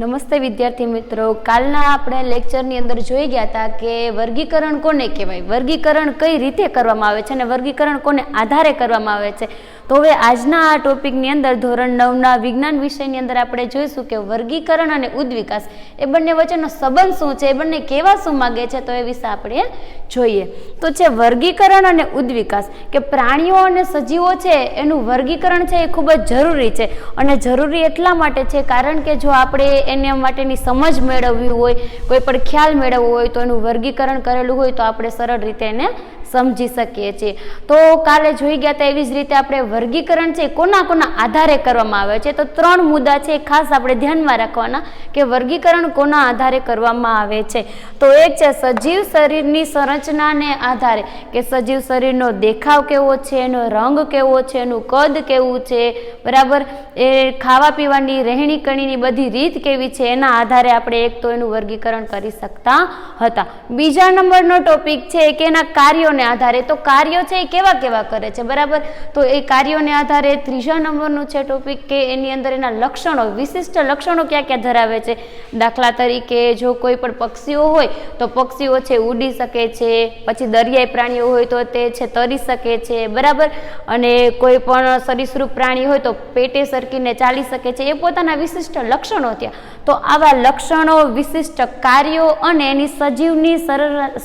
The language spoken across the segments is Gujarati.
નમસ્તે વિદ્યાર્થી મિત્રો, કાલના આપણે લેક્ચરની અંદર જોઈ ગયા હતા કે વર્ગીકરણ કોને કહેવાય, વર્ગીકરણ કઈ રીતે કરવામાં આવે છે અને વર્ગીકરણ કોને આધારે કરવામાં આવે છે. તો હવે આજના આ ટોપિકની અંદર ધોરણ 9ના વિજ્ઞાન વિષયની અંદર આપણે જોઈશું કે વર્ગીકરણ અને ઉદ્વિકાસ એ બંને વચ્ચેનો સંબંધ શું છે, એ બંને કેવા શું માગે છે, તો એ વિશે આપણે જોઈએ. તો છે વર્ગીકરણ અને ઉદ્વિકાસ કે પ્રાણીઓ અને સજીવો છે એનું વર્ગીકરણ છે એ ખૂબ જ જરૂરી છે. અને જરૂરી એટલા માટે છે કારણ કે જો આપણે એના માટેની સમજ મેળવવી હોય, કોઈ પણ ખ્યાલ મેળવવો હોય તો એનું વર્ગીકરણ કરેલું હોય તો આપણે સરળ રીતે એને સમજી શકીએ છીએ. તો કાલે જોઈ ગયા હતા એવી જ રીતે આપણે વર્ગીકરણ છે કોના કોના આધારે કરવામાં આવે છે. તો 3 મુદ્દા છે ખાસ આપણે ધ્યાનમાં રાખવાના કે વર્ગીકરણ કોના આધારે કરવામાં આવે છે. તો એક છે સજીવ શરીરની સંરચનાને આધારે કે સજીવ શરીરનો દેખાવ કેવો છે, એનો રંગ કેવો છે, એનું કદ કેવું છે, બરાબર, એ ખાવા પીવાની રહેણી કણીની બધી રીત કેવી છે, એના આધારે આપણે એક તો એનું વર્ગીકરણ કરી શકતા હતા. બીજા નંબરનો ટોપિક છે કે એના કાર્યોને આધારે. તો કાર્યો છે એ કેવા કેવા કરે છે, બરાબર. તો એ કાર્યોને આધારે ત્રીજા નંબરનું છે ટોપિક કે એની અંદર એના લક્ષણો, વિશિષ્ટ લક્ષણો ક્યાં ક્યાં ધરાવે છે. દાખલા તરીકે જો કોઈ પણ પક્ષીઓ હોય તો પક્ષીઓ છે ઉડી શકે છે, પછી દરિયાઈ પ્રાણીઓ હોય તો તે છે તરી શકે છે, બરાબર. અને કોઈ પણ સરીસૃપ પ્રાણી હોય તો પેટે સરકીને ચાલી શકે છે. એ પોતાના વિશિષ્ટ લક્ષણો થયા. તો આવા લક્ષણો, વિશિષ્ટ કાર્યો અને એની સજીવની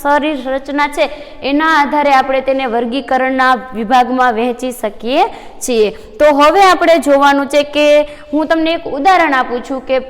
શરીર રચના છે એના આધારે આપણે તેને વર્ગીકરણના વિભાગમાં વહેંચી શકીએ છીએ. તો હવે આપણે જોવાનું છે કે હું તમને એક ઉદાહરણ આપું છું કે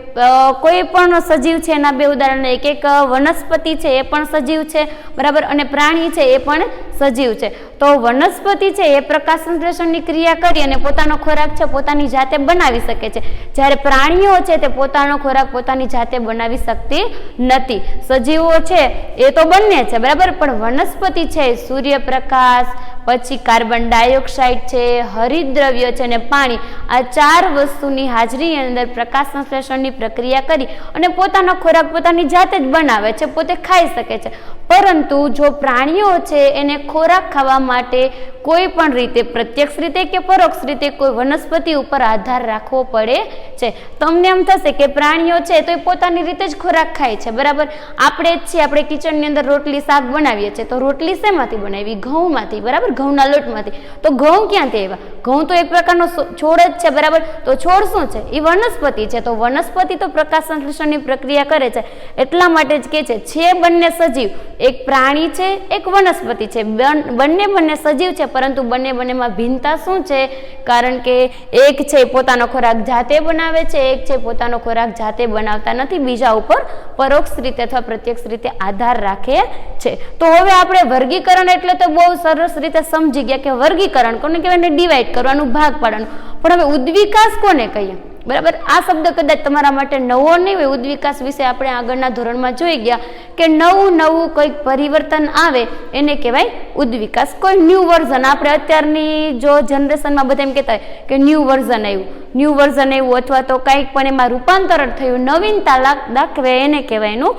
કોઈ પણ સજીવ છે એના 2 ઉદાહરણ, એક વનસ્પતિ છે એ પણ સજીવ છે, બરાબર, અને પ્રાણી છે એ પણ સજીવ છે. તો વનસ્પતિ છે એ પ્રકાશ સંશ્લેષણની ક્રિયા કરી અને પોતાનો ખોરાક છે પોતાની જાતે બનાવી શકે છે, જ્યારે પ્રાણીઓ છે તે પોતાનો ખોરાક પોતાની જાતે બનાવી શકતી નથી. સજીવો છે એ તો બંને છે, બરાબર, પણ વનસ્પતિ છે સૂર્યપ્રકાશ, પછી કાર્બન ડાયોક્સાઇડ છે, હરિતદ્રવ્ય છે અને પાણી, આ 4 વસ્તુની હાજરીની અંદર પ્રકાશ સંશ્લેષણની પ્રક્રિયા કરી અને પોતાનો ખોરાક પોતાની જાતે જ બનાવે છે, પોતે ખાઈ શકે છે. પરંતુ જો પ્રાણીઓ છે એને ખોરાક ખાવા માટે કોઈ પણ રીતે, પ્રત્યક્ષ રીતે કે પરોક્ષ રીતે, કોઈ વનસ્પતિ ઉપર આધાર રાખવો પડે છે. તમને એમ થશે કે પ્રાણીઓ છે તો એ પોતાની રીતે જ ખોરાક ખાય છે, બરાબર. આપણે જ છીએ, આપણે કિચનની અંદર રોટલી શાક બનાવીએ છીએ તો રોટલી શેમાંથી બનાવી? ઘઉંમાંથી, બરાબર, ઘઉંના લોટમાંથી. તો ઘઉં ક્યાંથી આવ્યા? ઘઉં તો એક પ્રકારનો છોડ જ છે, બરાબર. તો છોડ શું છે? એ વનસ્પતિ છે. તો વનસ્પતિ તો પ્રકાશ સંશ્લેષણની પ્રક્રિયા કરે છે, એટલા માટે જ કે છે બંને સજીવ, એક પ્રાણી છે એક વનસ્પતિ છે, બંને સજીવ છે, પરંતુ બંનેમાં ભિન્નતા શું છે? કારણ કે એક છે પોતાનો ખોરાક જાતે બનાવે છે, એક છે પોતાનો ખોરાક જાતે બનાવતા નથી, બીજા ઉપર પરોક્ષ રીતે અથવા પ્રત્યક્ષ રીતે આધાર રાખે છે. તો હવે આપણે વર્ગીકરણ એટલે તો બહુ સરસ રીતે સમજી ગયા કે વર્ગીકરણ કોને કહેવાય, ડિવાઈડ કરવાનું, ભાગ પાડવાનું. પણ હવે ઉદ્વિકાસ કોને કહીએ, બરાબર. આ શબ્દ કદાચ તમારા માટે નવો નહીં હોય. ઉદ્વિકાસ વિશે આપણે આગળના ધોરણમાં જોઈ ગયા કે નવું કંઈક પરિવર્તન આવે એને કહેવાય ઉદ્વિકાસ. કોઈ ન્યૂ વર્ઝન, આપણે અત્યારની જો જનરેશનમાં બધા એમ કહેતા હોય કે ન્યૂ વર્ઝન આવ્યું અથવા તો કંઈક પણ એમાં રૂપાંતરણ થયું, નવીનતા દાખવે, એને કહેવાય એનું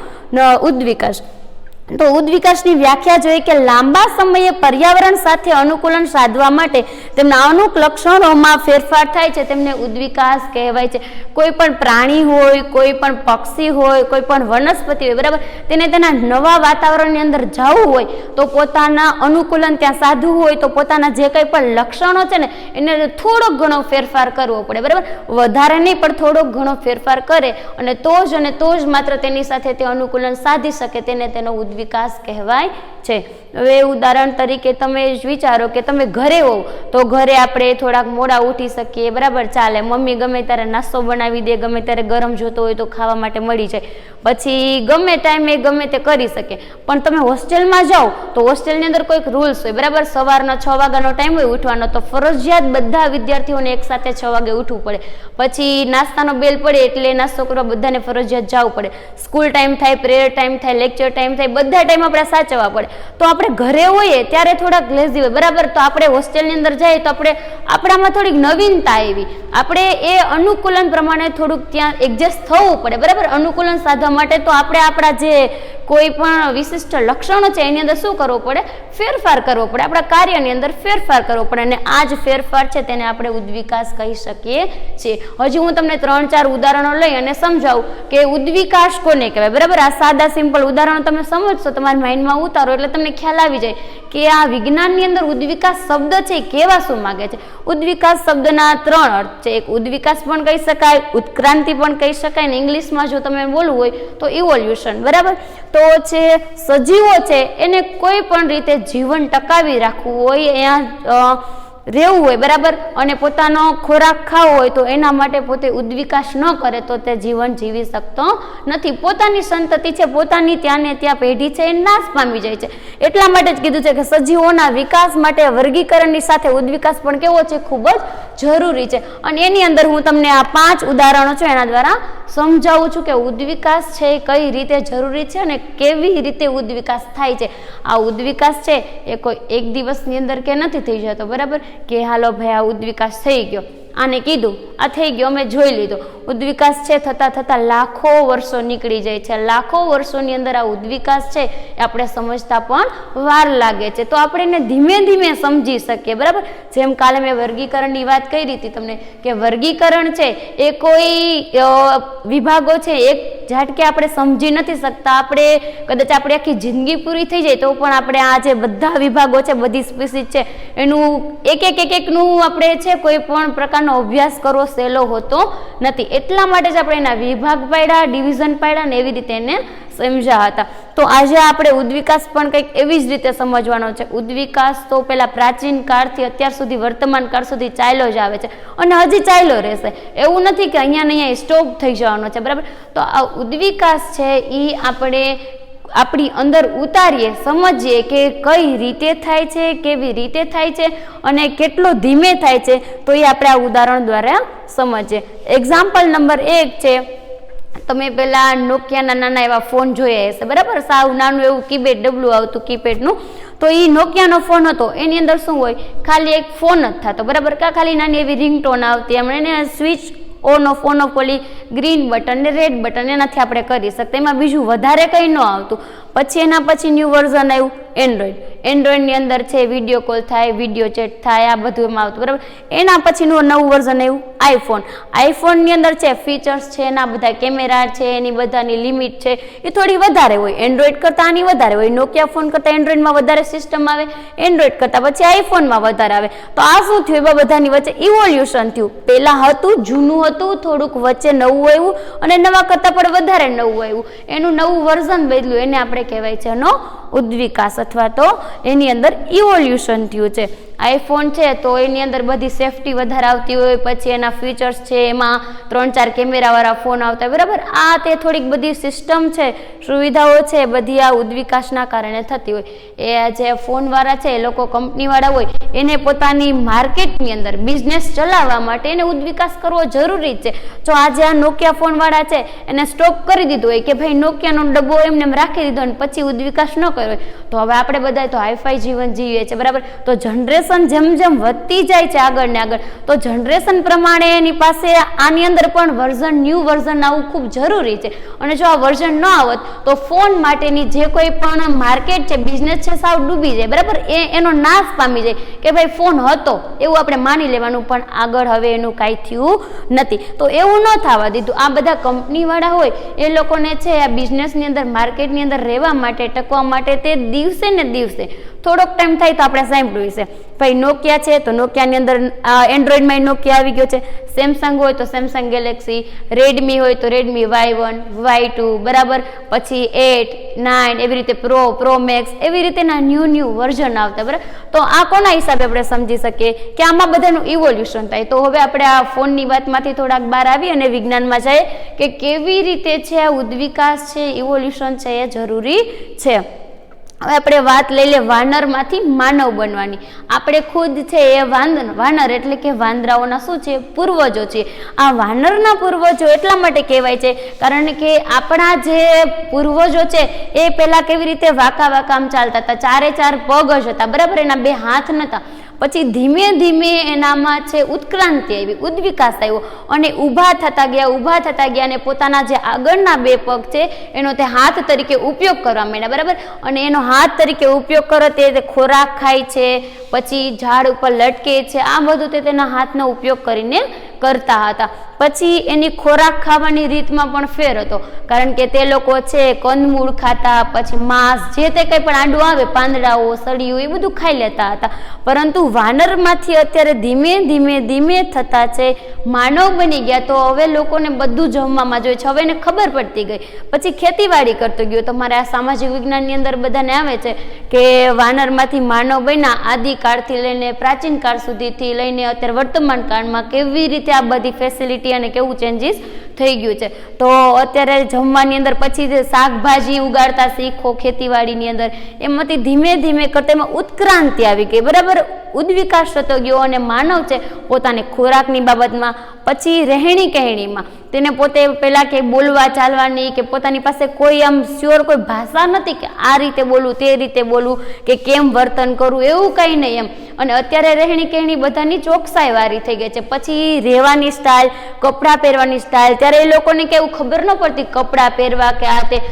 ઉદ્વિકાસ. તો ઉદ્વિકાસની વ્યાખ્યા જોઈએ કે લાંબા સમયે પર્યાવરણ સાથે અનુકૂલન સાધવા માટે તેમના અમુક લક્ષણોમાં ફેરફાર થાય છે, તેમને ઉદ્વિકાસ કહેવાય છે. કોઈ પણ પ્રાણી હોય, કોઈ પણ પક્ષી હોય, કોઈ પણ વનસ્પતિ હોય, બરાબર, તેને તેના નવા વાતાવરણની અંદર જવું હોય તો પોતાના અનુકૂલન ત્યાં સાધવું હોય તો પોતાના જે કંઈ પણ લક્ષણો છે ને એને થોડોક ઘણો ફેરફાર કરવો પડે, બરાબર. વધારે નહીં પણ થોડોક ઘણો ફેરફાર કરે અને તો જ માત્ર તેની સાથે તે અનુકૂલન સાધી શકે, તેને તેનો વિકાસ કહેવાય છે. હવે ઉદાહરણ તરીકે તમે વિચારો કે તમે ઘરે હો તો ઘરે આપણે થોડાક મોડા ઉઠી શકીએ, બરાબર, ચાલે. મમ્મી ગમે ત્યારે નાસ્તો બનાવી દે, ગમે ત્યારે ગરમ જોતો હોય તો ખાવા માટે મળી જાય, પછી ગમે ટાઈમે ગમે તે કરી શકે. પણ તમે હોસ્ટેલમાં જાઓ તો હોસ્ટેલની અંદર કોઈક રૂલ્સ હોય, બરાબર. સવારના 6 વાગ્યાનો ટાઈમ હોય ઉઠવાનો, તો ફરજિયાત બધા વિદ્યાર્થીઓને એક સાથે 6 વાગે ઉઠવું પડે. પછી નાસ્તાનો બેલ પડે એટલે નાસ્તો કરવા બધાને ફરજિયાત જવું પડે. સ્કૂલ ટાઈમ થાય, પ્રેયર ટાઈમ થાય, લેક્ચર ટાઈમ થાય, બધા ટાઈમ આપણે સાચવવા પડે. તો આપણે ઘરે હોઈએ ત્યારે થોડાક લેઝી હોય, બરાબર. તો આપણે હોસ્ટેલની અંદર જઈએ તો આપણામાં થોડીક નવીનતા આવી, આપણે એ અનુકૂલન પ્રમાણે થોડુંક ત્યાં એડજસ્ટ થવું પડે, બરાબર. અનુકૂલન સાધવા માટે તો આપણે આપણા જે કોઈ પણ વિશિષ્ટ લક્ષણો છે એની અંદર શું કરવો પડે? ફેરફાર કરવો પડે, આપણા કાર્યની અંદર ફેરફાર કરવો પડે, અને આ જ ફેરફાર છે તેને આપણે ઉદ્વિકાસ કહી શકીએ છીએ. હજી હું તમને 3-4 ઉદાહરણો લઈ અને સમજાવું કે ઉદ્વિકાસ કોને કહેવાય. બરાબર, આ સાદા સિમ્પલ ઉદાહરણો તમે સમજશો, તમારા માઇન્ડમાં ઉતારો એટલે તમને ખ્યાલ આવી જાય કે આ વિજ્ઞાનની અંદર ઉદ્વિકાસ શબ્દ છે કેવા શું માંગે છે. ઉદ્વિકાસ શબ્દના 3 અર્થ છે. એક ઉદ્વિકાસ પણ કહી શકાય, ઉત્ક્રાંતિ પણ કહી શકાય, ને ઇંગ્લિશમાં જો તમે બોલવું હોય તો ઇવોલ્યુશન. બરાબર, તો છે સજીવો છે એને કોઈ પણ રીતે જીવન ટકાવી રાખવું હોય, અહીંયા રહેવું હોય, બરાબર, અને પોતાનો ખોરાક ખાવો હોય તો એના માટે પોતે ઉદ્વિકાસ ન કરે તો તે જીવન જીવી શકતો નથી. પોતાની સંતતિ છે, પોતાની ત્યાં ને ત્યાં પેઢી છે એ નાશ પામી જાય છે. એટલા માટે જ કીધું છે કે સજીવોના વિકાસ માટે વર્ગીકરણની સાથે ઉદ્વિકાસ પણ કેવો છે? ખૂબ જ જરૂરી છે. અને એની અંદર હું તમને આ 5 ઉદાહરણો છે એના દ્વારા સમજાવું છું કે ઉદ્વિકાસ છે એ કઈ રીતે જરૂરી છે અને કેવી રીતે ઉદ્વિકાસ થાય છે. આ ઉદ્વિકાસ છે એ કોઈ એક દિવસની અંદર કે નથી થઈ જતો. બરાબર, કે હાલો ભાઈ આ ઉદ્વિકાસ થઈ ગયો, આને કીધું આ થઈ ગયો, અમે જોઈ લીધો. ઉદ્વિકાસ છે થતા થતા લાખો વર્ષો નીકળી જાય છે. લાખો વર્ષોની અંદર આ ઉદ્વિકાસ છે એ આપણે સમજતા પણ વાર લાગે છે. તો આપણે એને ધીમે ધીમે સમજી શકીએ. બરાબર, જેમ કાલે મેં વર્ગીકરણની વાત કરી હતી તમને કે વર્ગીકરણ છે એ કોઈ વિભાગો છે એક ઝાટકે આપણે સમજી નથી શકતા. આપણે કદાચ આપણી આખી જિંદગી પૂરી થઈ જાય તો પણ આપણે આ જે બધા વિભાગો છે, બધી સ્પીસીસ છે એનું એકનું આપણે છે કોઈ પણ પ્રકારનો અભ્યાસ કરવો સહેલો હોતો નથી. એટલા માટે જ આપણે એના વિભાગ પાડ્યા, ડિવિઝન પાડ્યા ને એવી રીતે એને સમજ્યા હતા. તો આજે આપણે ઉદ્વિકાસ પણ કંઈક એવી જ રીતે સમજવાનો છે. ઉદ્વિકાસ તો પેલા પ્રાચીન કાળથી અત્યાર સુધી વર્તમાન કાળ સુધી ચાલ્યો જ આવે છે અને હજી ચાલ્યો રહેશે. એવું નથી કે અહીંયા ને અહીંયા સ્ટોપ થઈ જવાનો છે. બરાબર, તો આ ઉદ્વિકાસ છે એ આપણે આપણી અંદર ઉતારીએ, સમજીએ કે કઈ રીતે થાય છે, કેવી રીતે થાય છે અને કેટલો ધીમે થાય છે, તો એ આપણે આ ઉદાહરણ દ્વારા સમજીએ. એક્ઝામ્પલ નંબર 1 છે, તમે પેલા નોકિયાના નાના એવા ફોન જોયા હશે. બરાબર, સાવ નાનું એવું કીપેડ ડબલું આવતું કીપેડનું. તો એ નોકિયાનો ફોન હતો, એની અંદર શું હોય? ખાલી એક ફોન જ થતો. બરાબર, ખાલી નાની એવી રિંગટોન આવતી, એમણે એને સ્વિચ ઓન ઓફ ઓલી ગ્રીન બટન ને રેડ બટન એનાથી આપણે કરી શકતા. એમાં બીજું વધારે કંઈ ન આવતું. પછી એના પછી ન્યૂ વર્ઝન આવ્યું એન્ડ્રોઈડ. એન્ડ્રોઈડની અંદર છે વિડીયો કોલ થાય, વિડીયો ચેટ થાય, આ બધું એમાં આવતું. બરાબર, એના પછીનું નવું વર્ઝન આવ્યું આઈફોન. આઈફોનની અંદર છે ફીચર્સ છે, એના બધા કેમેરા છે, એની બધાની લિમિટ છે એ થોડી વધારે હોય. એન્ડ્રોઈડ કરતાં આની વધારે હોય. નોકિયા ફોન કરતાં એન્ડ્રોઈડમાં વધારે સિસ્ટમ આવે, એન્ડ્રોઈડ કરતાં પછી આઈફોનમાં વધારે આવે. તો આ શું થયું? એવા બધાની વચ્ચે ઇવોલ્યુશન થયું. પહેલાં હતું, જૂનું હતું, થોડુંક વચ્ચે નવું આવ્યું અને નવા કરતાં પણ વધારે નવું આવ્યું. એનું નવું વર્ઝન બદલ્યું, એને આપણે કહેવાય છે એનો ઉદ્વિકાસ અથવા તો એની અંદર ઇવોલ્યુશન થયું છે. આઈફોન છે તો એની અંદર બધી સેફટી વધારે આવતી હોય, પછી એના ફીચર્સ છે એમાં 3-4 કેમેરાવાળા ફોન આવતા. બરાબર, આ તે થોડીક બધી સિસ્ટમ છે, સુવિધાઓ છે, બધી આ ઉદ્વિકાસના કારણે થતી હોય. એ જે ફોનવાળા છે એ લોકો કંપનીવાળા હોય એને પોતાની માર્કેટની અંદર બિઝનેસ ચલાવવા માટે એને ઉદ્વિકાસ કરવો જરૂરી છે. જો આજે આ નોકિયા ફોનવાળા છે એને સ્ટોપ કરી દીધું હોય કે ભાઈ નોકિયાનો ડબ્બો એમને રાખી દીધો અને પછી ઉદ્વિકાસ ન કર્યો હોય, તો હવે આપણે બધા તો હાઈફાઈ જીવન જીવીએ છીએ. બરાબર, તો જનરેશન જેમ જેમ વધતી જાય છે આગળ ને આગળ, તો જનરેશન પ્રમાણે એની પાસે આની અંદર પણ ન્યૂ વર્ઝન આવવું ખૂબ જરૂરી છે. અને જો આ વર્ઝન ન આવત તો ફોન માટેની જે કોઈ પણ માર્કેટ છે, બિઝનેસ છે, સાવ ડૂબી જાય. બરાબર, એનો નાશ પામી જાય કે ભાઈ ફોન હતો એવું આપણે માની લેવાનું, પણ આગળ હવે એનું કાંઈ થયું નથી. તો એવું ન થવા દીધું. આ બધા કંપનીવાળા હોય એ લોકોને છે આ બિઝનેસની અંદર, માર્કેટની અંદર રહેવા માટે, ટકવા માટે તે દિવસે ને દિવસે થોડોક ટાઈમ થાય તો આપણે સાંભળ્યું છે ભાઈ નોકિયા છે તો નોકિયાની અંદર એન્ડ્રોઈડમાં નોકિયા આવી ગયો છે. સેમસંગ હોય તો સેમસંગ ગેલેક્સી, રેડમી હોય તો રેડમી Y1, Y2, બરાબર, પછી 8, 9 એવી રીતે પ્રો મેક્સ, એવી રીતેના ન્યૂ વર્ઝન આવતા. બરાબર, તો આ કોના હિસાબે આપણે સમજી શકીએ કે આમાં બધાનું ઇવોલ્યુશન થાય. તો હવે આપણે આ ફોનની વાતમાંથી થોડાક બહાર આવી અને વિજ્ઞાનમાં જઈએ કે કેવી રીતે છે આ ઉદ્વિકાસ છે, ઇવોલ્યુશન છે એ જરૂરી છે. હવે આપણે વાત લઈ લે વાનરમાંથી માનવ બનવાની. આપણે ખુદ છે એ વાનર એટલે કે વાંદરાઓના શું છે? પૂર્વજો છે. આ વાનરના પૂર્વજો એટલા માટે કહેવાય છે કારણ કે આપણા જે પૂર્વજો છે એ પહેલા કેવી રીતે વાંકા આમ ચાલતા હતા, 4 પગ જ હતા. બરાબર, એના 2 હાથ નતા. પછી ધીમે ધીમે એનામાં છે ઉત્ક્રાંતિ આવી, ઉદ્વિકાસ આવ્યો અને ઊભા થતા ગયા અને પોતાના જે આગળના બે પગ છે એનો તે હાથ તરીકે ઉપયોગ કરવા માંડ્યા, બરાબર. અને એનો હાથ તરીકે ઉપયોગ કરે તે ખોરાક ખાય છે, પછી ઝાડ ઉપર લટકે છે, આ બધું તે તેના હાથનો ઉપયોગ કરીને કરતા હતા. પછી એની ખોરાક ખાવાની રીતમાં પણ ફેર હતો, કારણ કે તે લોકો છે કંદમૂળ ખાતા, પછી માંસ જે તે કંઈ પણ આડું આવે, પાંદડાઓ, સળીઓ, એ બધું ખાઈ લેતા હતા. પરંતુ વાનરમાંથી અત્યારે ધીમે ધીમે થતા છે માનવ બની ગયા, તો હવે લોકોને બધું જમવામાં જોઈએ છે, હવે એને ખબર પડતી ગઈ. પછી ખેતીવાડી કરતો ગયો. તમારે આ સામાજિક વિજ્ઞાનની અંદર બધાને આવે છે કે વાનરમાંથી માનવ બન્યા, આદિકાળથી લઈને પ્રાચીન કાળ સુધીથી લઈને અત્યારે વર્તમાન કાળમાં કેવી રીતે આ બધી ફેસિલિટી અને કેવું ચેન્જીસ થઈ ગયું છે. તો અત્યારે જમવાની અંદર પછી શાકભાજી ઉગાડતા શીખો ખેતીવાડીની અંદર, એમાંથી ધીમે ધીમે કરતા એમાં ઉત્ક્રાંતિ આવી ગઈ, બરાબર. ઉદ્વિકાસ થતો ગયો અને માનવ છે પોતાની ખોરાકની બાબતમાં, પછી રહેણી કહેણીમાં તેને પોતે પહેલા કે બોલવા ચાલવાની કે પોતાની પાસે કોઈ આમ શ્યોર કોઈ ભાષા નથી કે આ રીતે બોલવું, તે રીતે બોલવું, કે કેમ વર્તન કરવું, એવું કંઈ નહીં એમ. અને અત્યારે રહેણી કહેણી બધાની ચોકસાઈ વાળી થઈ ગઈ છે. પછી રહેવાની સ્ટાઇલ, કપડાં પહેરવાની સ્ટાઇલ, ત્યારે એ લોકોને કેવું ખબર ન પડતી કપડાં પહેરવા કે આ તે.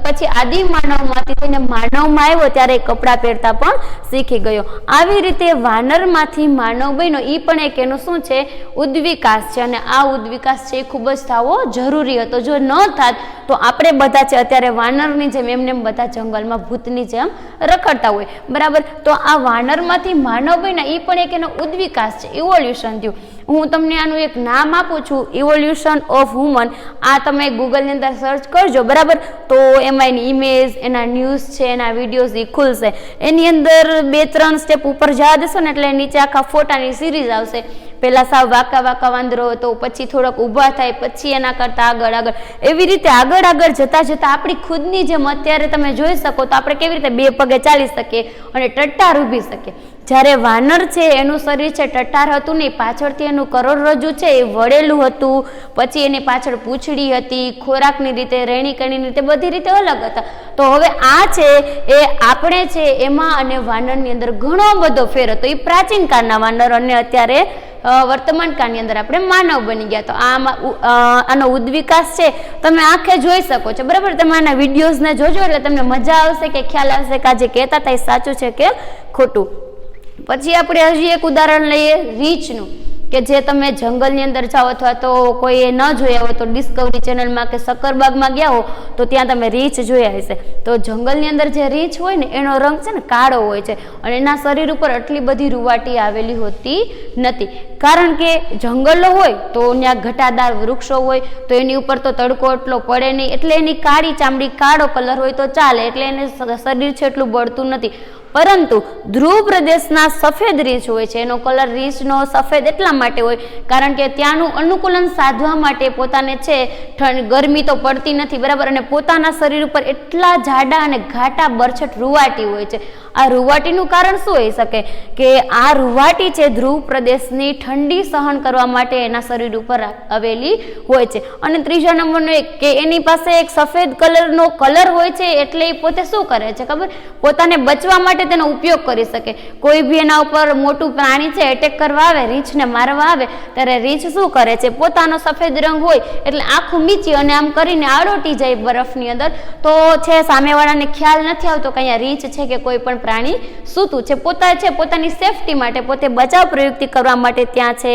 પછી આદિ માનવમાંથી થઈને માનવમાં આવ્યો ત્યારે કપડાં પહેરતા પણ શીખી ગયો. આવી રીતે વાનરમાંથી માનવ બન્યો, એ પણ એક એનો શું છે ઉદ્વિકાસ છે. અને આ ઉદ્વિકાસ છે એ ખૂબ જ થવો જરૂરી હતો. જો ન થાત તો આપણે બધા છે અત્યારે વાનરની જેમ એમને બધા જંગલમાં ભૂતની જેમ રખડતા હોય, બરાબર. તો આ વાનરમાંથી માનવ બન્યા, એ પણ એક એનો ઉદ્વિકાસ છે, ઇવોલ્યુશન થયું. હું તમને આનું એક નામ આપું છું, ઇવોલ્યુશન ઓફ હ્યુમન. આ તમે ગૂગલની અંદર સર્ચ કરજો, બરાબર. તો એમાં એની ઇમેજ, એના ન્યૂઝ છે, એના વિડીયોઝ એ ખુલશે. એની અંદર 2-3 સ્ટેપ ઉપર જવા દેશો ને એટલે નીચે આખા ફોટાની સિરીઝ આવશે. પહેલા સાવ વાંકા વાંદરો હતો, પછી થોડોક ઊભા થાય, પછી એના કરતા આગળ એવી રીતે આગળ જતા આપણી ખુદની જેમ અત્યારે તમે જોઈ શકો તો આપણે કેવી રીતે 2 પગે ચાલી શકીએ અને ટટ્ટાર ઊભી શકીએ. જ્યારે વાનર છે એનું શરીર છે ટટ્ટાર હતું નહીં, પાછળથી એનું કરોડરજ્જુ છે એ વળેલું હતું, પછી એની પાછળ પૂંછડી હતી, ખોરાકની રીતે, રહેણી કહેણીની રીતે, બધી રીતે અલગ હતા. તો હવે આ છે એ આપણે છે એમાં અને વાનરની અંદર ઘણો બધો ફેર હતો. એ પ્રાચીન કાળના વાનર અને અત્યારે વર્તમાન કાળની અંદર આપણે માનવ બની ગયા. તો આનો ઉદ્વિકાસ છે તમે આંખે જોઈ શકો છો, બરાબર. તમે આના વિડીયોઝને જોજો એટલે તમને મજા આવશે કે ખ્યાલ આવશે કે આ જે કહેતા હતા એ સાચું છે કે ખોટું. પછી આપણે હજી એક ઉદાહરણ લઈએ રીંછનું, કે જે તમે જંગલની અંદર જાઓ અથવા તો કોઈએ ન જોયા હોય તો ડિસ્કવરી ચેનલમાં કે સક્કરબાગમાં ગયા હો તો ત્યાં તમે રીંછ જોયા હશે. તો જંગલની અંદર જે રીંછ હોય ને એનો રંગ છે ને કાળો હોય છે અને એના શરીર ઉપર આટલી બધી રૂવાટી આવેલી હોતી નથી, કારણ કે જંગલો હોય તો ત્યાં ઘટાદાર વૃક્ષો હોય તો એની ઉપર તો તડકો એટલો પડે નહીં, એટલે એની કાળી ચામડી, કાળો કલર હોય તો ચાલે, એટલે એને શરીર છે એટલું બળતું નથી. પરંતુ ધ્રુવ પ્રદેશના સફેદ રીંછ હોય છે, એનો કલર રીંછનો સફેદ એટલા માટે હોય કારણ કે ત્યાંનું અનુકૂલન સાધવા માટે પોતાને છે ગરમી તો પડતી નથી, બરાબર. અને પોતાના શરીર ઉપર એટલા જાડા અને ઘાટા બરછટ રૂવાટી હોય છે. આ રૂવાટીનું કારણ શું હોઈ શકે કે આ રૂવાટી છે ધ્રુવ પ્રદેશની ઠંડી સહન કરવા માટે એના શરીર ઉપર આવેલી હોય છે. અને ત્રીજા નંબરનો એક કે એની પાસે એક સફેદ કલરનો કલર હોય છે, એટલે એ પોતે શું કરે છે ખબર, પોતાને બચવા માટે તેનો ઉપયોગ કરી શકે. કોઈ બી એના ઉપર મોટું પ્રાણી છે એટેક કરવા આવે, રીંછને મારવા આવે, ત્યારે રીંછ શું કરે છે, પોતાનો સફેદ રંગ હોય એટલે આખું મીચી અને આમ કરીને આડોટી જાય બરફની અંદર. તો છે સામેવાળાને ખ્યાલ નથી આવતો કે અહીંયા રીંછ છે કે કોઈ પણ પ્રાણી સૂતું છે. પોતાની સેફટી માટે, પોતે બચાવ પ્રયુક્તિ કરવા માટે ત્યાં છે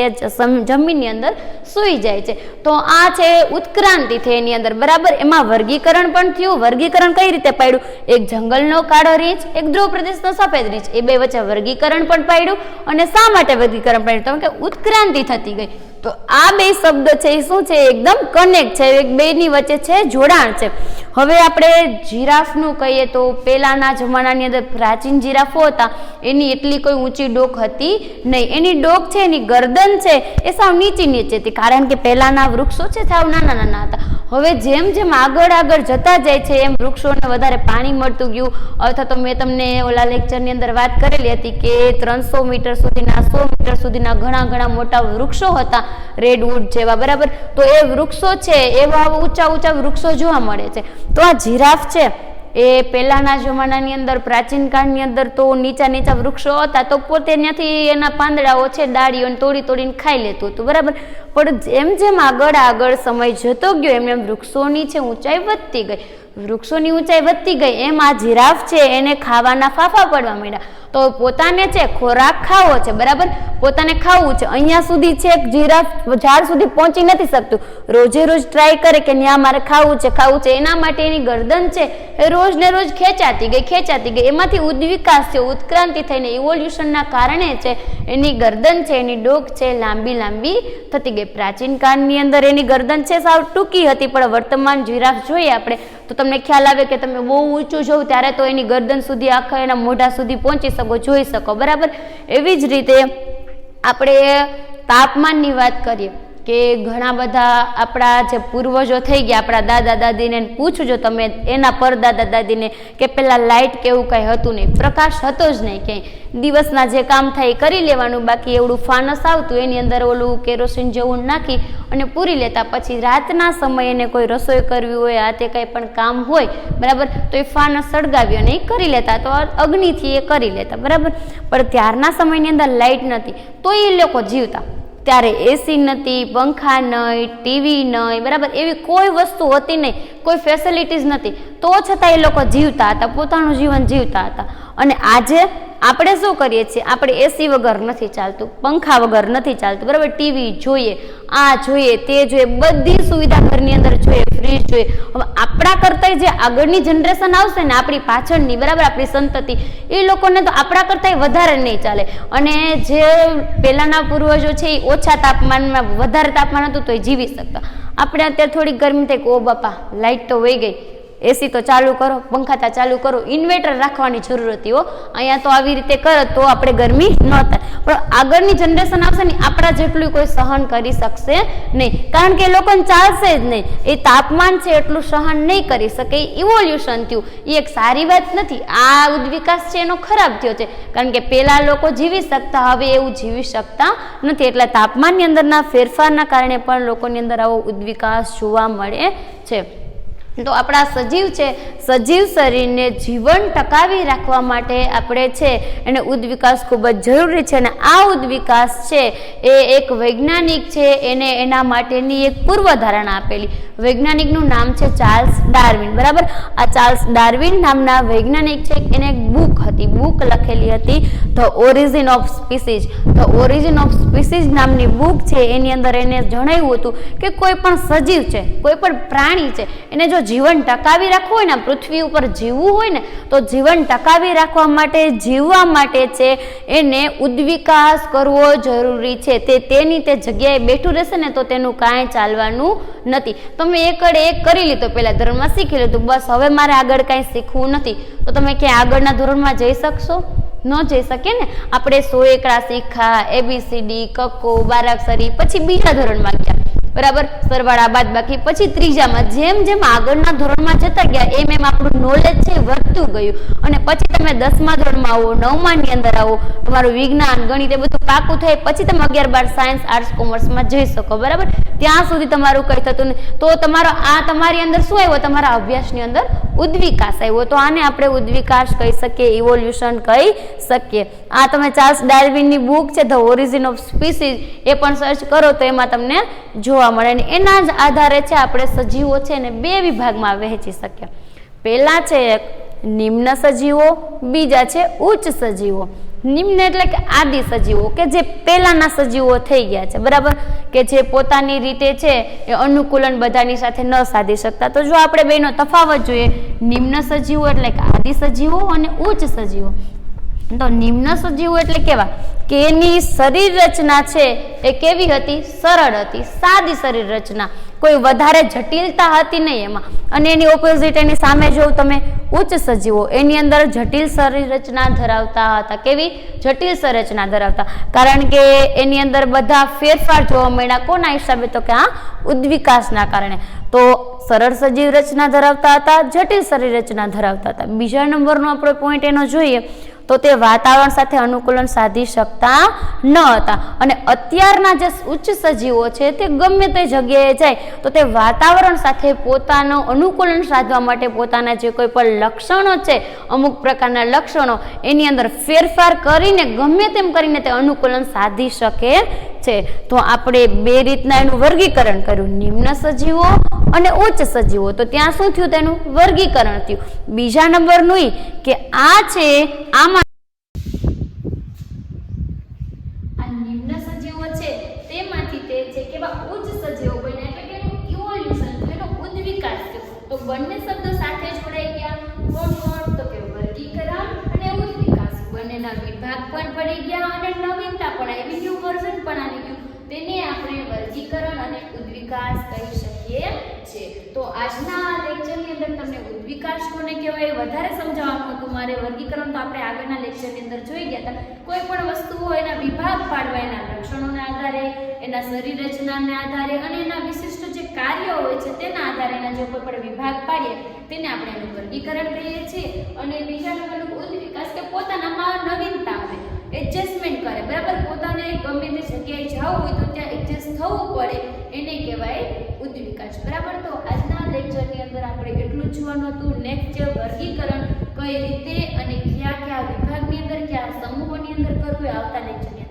જમીનની અંદર સૂઈ જાય છે. તો આ છે ઉત્ક્રાંતિ થઈ એની અંદર, બરાબર. એમાં વર્ગીકરણ પણ થયું. વર્ગીકરણ કઈ રીતે પાડ્યું, એક જંગલનો કાળો રીંછ, એક ધ્રુવ પ્રદેશનો સફેદ રીંછ, એ બે વચ્ચે વર્ગીકરણ પણ પાડ્યું. અને શા માટે વર્ગીકરણ પાડ્યું, તો કે ઉત્ક્રાંતિ થતી ગઈ. તો આ બે શબ્દ છે એ શું છે, એકદમ કનેક્ટ છે, એક બેની વચ્ચે છે જોડાણ છે. હવે આપણે જીરાફનું કહીએ તો પહેલાના જમાનાની અંદર પ્રાચીન જીરાફો હતા, એની એટલી કોઈ ઊંચી ડોક હતી નહીં. એની ડોક છે, એની ગરદન છે એ સાવ નીચી હતી, કારણ કે પહેલાના વૃક્ષો છે સાવ નાના હતા. હવે જેમ જેમ આગળ જતા જાય છે એમ વૃક્ષોને વધારે પાણી મળતું ગયું. અથવા તો મેં તમને ઓલા લેક્ચરની અંદર વાત કરેલી હતી કે 300 મીટર સુધીના, 100 મીટર સુધીના ઘણા મોટા વૃક્ષો હતા, રેડવુડ જેવા, બરાબર. તો એ વૃક્ષો છે એવા ઊંચા વૃક્ષો જોવા મળે છે. તો આ જીરાફ છે એ પહેલાના જમાનાની અંદર, પ્રાચીન કાળની અંદર તો નીચા નીચા વૃક્ષો હતા તો પોતે ત્યાંથી એના પાંદડાઓ છે, ડાળીઓ તોડીને ખાઈ લેતું હતું, બરાબર. પણ જેમ જેમ આગળ સમય જતો ગયો એમ વૃક્ષોની છે ઊંચાઈ વધતી ગઈ, વૃક્ષોની ઊંચાઈ વધતી ગઈ એમ આ જીરાફ છે એને ખાવાના ફાફા પડવા માંડ્યા. તો પોતાને છે ખોરાક ખાવો છે, બરાબર, પોતાને ખાવું છે. અહીંયા સુધી છે જીરાફ ઝાડ સુધી પહોંચી નથી શકતું, રોજે રોજ ટ્રાય કરે કે ત્યાં મારે ખાવું છે. એના માટે એની ગરદન છે એ રોજ ને રોજ ખેંચાતી ગઈ. એમાંથી ઉદ્વિકાસ છે, ઉત્ક્રાંતિ થઈને ઇવોલ્યુશનના કારણે છે એની ગરદન છે, એની ડોક છે લાંબી થતી ગઈ. પ્રાચીન કાળની અંદર એની ગરદન છે સાવ ટૂંકી હતી, પણ વર્તમાન જીરાફ જોઈએ આપણે તો તમને ખ્યાલ આવે કે તમે બહુ ઊંચું જોવ ત્યારે તો એની ગરદન સુધી, આખા એના મોઢા સુધી પહોંચી શકો, જોઈ શકો, બરાબર. એવી જ રીતે આપણે તાપમાનની વાત કરીએ કે ઘણા બધા આપણા જે પૂર્વજો થઈ ગયા, આપણા દાદા દાદીને પૂછજો તમે એના પરદાદા દાદીને કે પેલા લાઇટ કે એવું કાંઈ હતું નહીં, પ્રકાશ હતો જ નહીં ક્યાંય. દિવસના જે કામ થાય એ કરી લેવાનું, બાકી એવડું ફાનસ આવતું એની અંદર ઓલું કેરોસીન જેવું નાખી અને પૂરી લેતા. પછી રાતના સમયે એને કોઈ રસોઈ કરવી હોય, આ તે કંઈ પણ કામ હોય, બરાબર, તો એ ફાનસ સળગાવી અને એ કરી લેતા, તો અગ્નિથી એ કરી લેતા, બરાબર. પણ ત્યારના સમયની અંદર લાઇટ નથી તો એ લોકો જીવતા. ત્યારે એસી નથી, પંખા નહીં, ટીવી નહીં, બરાબર, એવી કોઈ વસ્તુ હતી નહીં, કોઈ ફેસિલિટીઝ નથી, તો છતાં એ લોકો જીવતા હતા, પોતાનું જીવન જીવતા હતા. અને આજે આપણે શું કરીએ છીએ, આપણે એસી વગર નથી ચાલતું, પંખા વગર નથી ચાલતું, બરાબર, ટીવી જોઈએ, આ જોઈએ, તે જોઈએ, બધી સુવિધા ઘરની અંદર જોઈએ, ફ્રીજ જોઈએ. હવે આપણા કરતાં જે આગળની જનરેશન આવશે ને, આપણી પાછળની, બરાબર, આપણી સંતતિ, એ લોકોને તો આપણા કરતાં વધારે નહીં ચાલે. અને જે પહેલાના પૂર્વજો છે એ ઓછા તાપમાનમાં, વધારે તાપમાન હતું તો એ જીવી શકતા. આપણે અત્યારે થોડીક ગરમી થાય કે ઓ બાપા લાઇટ તો વહી ગઈ, એસી તો ચાલુ કરો, પંખા તો ચાલુ કરો, ઇન્વર્ટર રાખવાની જરૂર હતી. અહીંયા તો આવી રીતે કરો તો આપણે ગરમી ન થાય. પણ આગળની જનરેશન આવશે ને, આપણા જેટલું કોઈ સહન કરી શકશે નહીં, કારણ કે એ લોકોને ચાલશે જ નહીં. એ તાપમાન છે એટલું સહન નહીં કરી શકે. ઇવોલ્યુશન થયું એ એક સારી વાત નથી. આ ઉદ્વિકાસ છે એનો ખરાબ થયો છે, કારણ કે પેલા લોકો જીવી શકતા, હવે એવું જીવી શકતા નથી. એટલે તાપમાનની અંદરના ફેરફારના કારણે પણ લોકોની અંદર આવો ઉદ્વિકાસ જોવા મળે છે. તો આપણા સજીવ છે, સજીવ શરીરને જીવન ટકાવી રાખવા માટે આપણે છે એને ઉદ્વિકાસ ખૂબ જ જરૂરી છે. અને આ ઉદ્વિકાસ છે એ એક વૈજ્ઞાનિક છે એને એના માટેની એક પૂર્વધારણા આપેલી. વૈજ્ઞાનિકનું નામ છે ચાર્લ્સ ડાર્વિન, બરાબર. આ ચાર્લ્સ ડાર્વિન નામના વૈજ્ઞાનિક છે, એને એક બુક હતી, બુક લખેલી હતી the origin of species. The origin of species નામની બુક છે એની અંદર એને જણાવ્યું હતું કે કોઈ પણ સજીવ છે, કોઈ પણ પ્રાણી છે, એને જો જીવન ટકાવી રાખવું હોય ને, પૃથ્વી ઉપર જીવવું હોય ને, તો જીવન ટકાવી રાખવા માટે, જીવવા માટે છે એને ઉદ્વિકાસ કરવો જરૂરી છે. તેની તે જગ્યાએ બેઠું રહેશે ને તો તેનું કાંઈ ચાલવાનું નથી. તમે એક કરી લીધો, પહેલા ધોરણમાં શીખી લીધું, બસ હવે મારે આગળ કાંઈ શીખવું નથી, તો તમે ક્યાંય આગળના ધોરણમાં જઈ શકશો? ન જઈ શકે ને. આપણે 100 એકડા શીખા, ABCD, કક્કો, બારાક્ષરી, પછી બીજા ધોરણમાં ગયા, બરાબર, સરવાળા બાદ બાકી, પછી ત્રીજામાં. જેમ જેમ આગળના ધોરણમાં જતા ગયા એમ એમ આપણું નોલેજ છે વધતું ગયું. અને પછી તમે 10મા ધોરણમાં આવો, 9માની અંદર આવો, તમારું વિજ્ઞાન, ગણિત એ બધું પાકું થાય, પછી તમે 11, 12 સાયન્સ, આર્ટ્સ, કોમર્સમાં જઈ શકો, બરાબર. ત્યાં સુધી તમારું કંઈ થતું નહીં. તો તમારી અંદર શું આવ્યો? તમારા અભ્યાસની અંદર ઉદ્વિકાસ આવ્યો. તો આને આપણે ઉદ્વિકાસ કહી શકીએ, ઇવોલ્યુશન કહી શકીએ. આ તમે ચાર્લ્સ ડાર્વિનની બુક છે ધ ઓરિજિન ઓફ સ્પીસીઝ એ પણ સર્ચ કરો તો એમાં તમને જોવા મળે. અને એના જ આધારે છે આપણે સજીવો છે ને 2 વિભાગમાં વહેંચી શકીએ. પહેલા છે નિમ્ન સજીવો, બીજા છે ઉચ્ચ સજીવો. નિમ્ન એટલે કે આદિ સજીવો, કે જે પહેલાના સજીવો થઈ ગયા છે, બરાબર, કે જે પોતાની રીતે છે એ અનુકૂલન બધાની સાથે ન સાધી શકતા. તો જો આપણે બેનો તફાવત જોઈએ, નિમ્ન સજીવો એટલે કે આદિ સજીવો અને ઉચ્ચ સજીવો. તો નિમ્ન સજીવો એટલે કેવા કે એની શરીર રચના છે એ કેવી હતી? સરળ હતી, સાદી શરીર રચના, કોઈ વધારે જટિલતા હતી નહીં એમાં. અને એની ઓપોઝિટ, એની સામે જોઉં તમે ઉચ્ચ સજીવો, એની અંદર જટિલ શરીર રચના ધરાવતા હતા. કેવી? જટિલ સંરચના ધરાવતા, કારણ કે એની અંદર બધા ફેરફાર જોવા મળ્યા. કોના હિસાબે? તો કે આ ઉદ્વિકાસના કારણે. તો સરળ સજીવ રચના ધરાવતા હતા, જટિલ શરીર રચના ધરાવતા હતા. બીજા નંબરનો આપણો પોઈન્ટ એનો જોઈએ તો તે વાતાવરણ સાથે અનુકૂલન સાધી શકતા ન હતા. અને અત્યારના જે ઉચ્ચ સજીવો છે તે ગમે તે જગ્યાએ જાય તો તે વાતાવરણ સાથે પોતાનું અનુકૂલન સાધવા માટે પોતાના જે કોઈ પણ લક્ષણો છે, અમુક પ્રકારના લક્ષણો, એની અંદર ફેરફાર કરીને ગમે તેમ કરીને તે અનુકૂલન સાધી શકે છે. તો આપણે બે રીતના એનું વર્ગીકરણ કર્યું, નિમ્ન સજીવો અને ઉચ્ચ સજીવો. તો ત્યાં શું થયું? તેનું વર્ગીકરણ થયું. બીજા નંબરનું કે આ છે, આમાં આ નિમ્ન સજીવો છે તેમાંથી તે છે કેવા ઉચ્ચ સજીવો બન્યા, એટલે કે એનું ઇવોલ્યુશન, એનો ઉદ્વિકાસ થયો. તો બંને શબ્દો સાથે જોડાઈ ગયા. કોણ કોણ? તો કે વર્ગીકરણ અને ઉદ્વિકાસ. બંનેના વિભાગ પણ પડી ગયા અને નવીનતા પણ આવી, ન્યુ વર્ઝન પણ આવી ગયું. તેને આપણે વર્ગીકરણ અને ઉદ્વિકાસ કહી શકીએ છીએ. તો આજના લેક્ચરની અંદર તમને ઉદ્વિકાસ કોને કહેવાય વધારે સમજાવવાનું હતું મારે. વર્ગીકરણ તો આપણે આગળના લેક્ચરની અંદર જોઈ ગયા હતા. કોઈ પણ વસ્તુ હોય એના વિભાગ પાડવા, એના લક્ષણોના આધારે, એના શરીર રચનાના આધારે અને એના વિશિષ્ટ જે કાર્યો હોય છે તેના આધારે એના જે કોઈ પણ વિભાગ પાડીએ તેને આપણે એનું વર્ગીકરણ કહીએ છીએ. અને બીજા નંબરનું ઉદ્વિકાસ, કે પોતાનામાં નવીનતા આવે, એડજસ્ટમેન્ટ કરે, બરાબર. પોતાને ગમે તે જગ્યાએ જવું હોય તો ત્યાં એડજસ્ટ થવું પડે, એને કહેવાય ઉદ્વિકાસ, બરાબર. તો આજના લેક્ચરની અંદર આપણે એટલું જ જોવાનું હતું. નેક્સ્ટ વર્ગીકરણ કઈ રીતે અને કયા કયા વિભાગની અંદર, કયા સમૂહોની અંદર કરવું એ આવતા લેક્ચરની